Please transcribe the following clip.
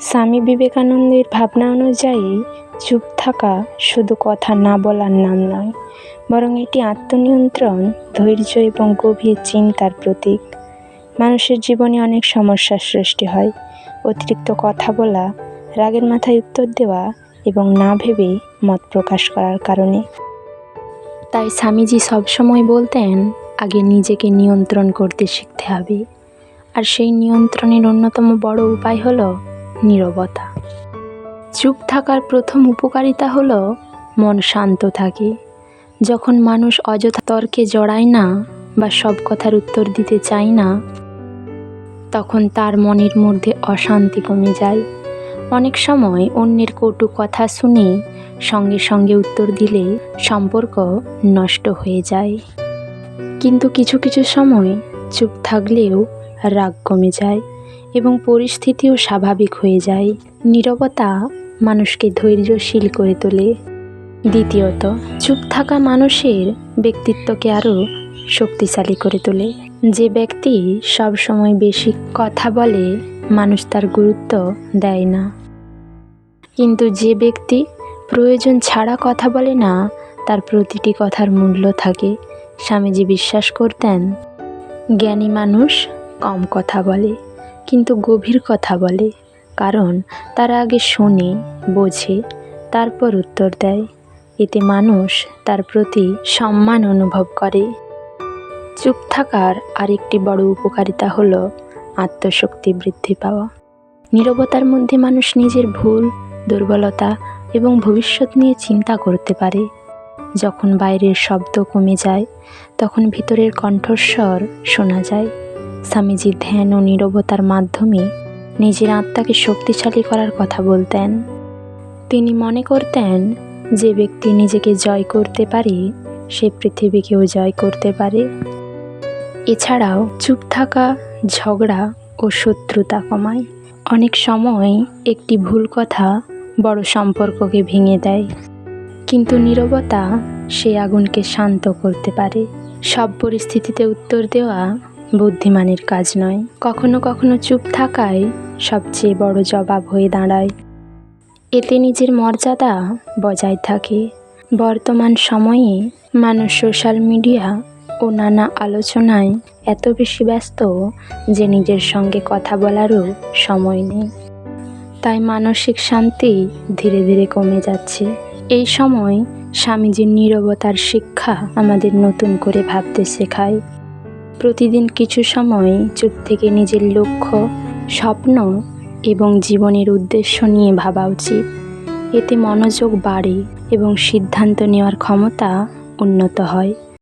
স্বামী বিবেকানন্দের ভাবনা অনুযায়ী চুপ থাকা শুধু কথা না বলার নাম নয়, বরং এটি আত্মনিয়ন্ত্রণ, ধৈর্য এবং গভীর চিন্তার প্রতীক। মানুষের জীবনে অনেক সমস্যার সৃষ্টি হয়। অতিরিক্ত কথা বলা, রাগের মাথায় উত্তর দেওয়া এবং না ভেবে মত প্রকাশ করার কারণে। তাই স্বামীজি সবসময় বলতেন, আগে নিজেকে নিয়ন্ত্রণ করতে শিখতে হবে। আর সেই নিয়ন্ত্রণের অন্যতম বড় উপায় হলো নীরবতা। চুপ থাকার প্রথম উপকারিতা হলো মন শান্ত থাকে। যখন মানুষ অযথা তর্কে জড়ায় না বা সব কথার উত্তর দিতে চায় না, তখন তার মনের মধ্যে অশান্তি কমে যায়। অনেক সময় অন্যের কটু কথা শুনে সঙ্গে সঙ্গে উত্তর দিলে সম্পর্ক নষ্ট হয়ে যায়। কিন্তু কিছু কিছু সময় চুপ থাকলেও রাগ কমে যায় এবং পরিস্থিতিও স্বাভাবিক হয়ে যায়। নীরবতা মানুষকে ধৈর্যশীল করে তোলে। দ্বিতীয়ত, চুপ থাকা মানুষের ব্যক্তিত্বকে আরও শক্তিশালী করে তোলে। যে ব্যক্তি সবসময় বেশি কথা বলে, মানুষ তার গুরুত্ব দেয় না। কিন্তু যে ব্যক্তি প্রয়োজন ছাড়া কথা বলে না, তার প্রতিটি কথার মূল্য থাকে। স্বামীজি বিশ্বাস করতেন, জ্ঞানী মানুষ কম কথা বলে কিন্তু গভীর কথা বলে, কারণ তারা আগে শোনে, বোঝে, তারপর উত্তর দেয়। এতে মানুষ তার প্রতি সম্মান অনুভব করে। চুপ থাকার আরেকটি বড় উপকারিতা হলো আত্মশক্তি বৃদ্ধি পাওয়া। নীরবতার মধ্যে মানুষ নিজের ভুল, দুর্বলতা এবং ভবিষ্যৎ নিয়ে চিন্তা করতে পারে। যখন বাইরের শব্দ কমে যায়, তখন ভিতরের কণ্ঠস্বর শোনা যায়। স্বামীজি ধ্যান ও নীরবতার মাধ্যমে নিজের আত্মাকে শক্তিশালী করার কথা বলতেন। তিনি মনে করতেন, যে ব্যক্তি নিজেকে জয় করতে পারে, সে পৃথিবীকেও জয় করতে পারে। এছাড়াও চুপ থাকা ঝগড়া ও শত্রুতা কমায়। অনেক সময় একটি ভুল কথা বড় সম্পর্ককে ভেঙে দেয়, কিন্তু নীরবতা সেই আগুনকে শান্ত করতে পারে। সব পরিস্থিতিতে উত্তর দেওয়া বুদ্ধিমানের কাজ নয়। কখনো কখনো চুপ থাকাই সবচেয়ে বড় জবাব হয়ে দাঁড়ায়। এতে নিজের মর্যাদা বজায় থাকে। বর্তমান সময়ে মানুষ সোশ্যাল মিডিয়া ও নানা আলোচনায় এত বেশি ব্যস্ত যে নিজের সঙ্গে কথা বলারও সময় নেই। তাই মানসিক শান্তি ধীরে ধীরে কমে যাচ্ছে। এই সময় স্বামীজির নীরবতার শিক্ষা আমাদের নতুন করে ভাবতে শেখায়। প্রতিদিন কিছু সময় চুপ থেকে নিজের লক্ষ্য, স্বপ্ন এবং জীবনের উদ্দেশ্য নিয়ে ভাবা উচিত। এতে মনোযোগ বাড়ে এবং সিদ্ধান্ত নেওয়ার ক্ষমতা উন্নত হয়।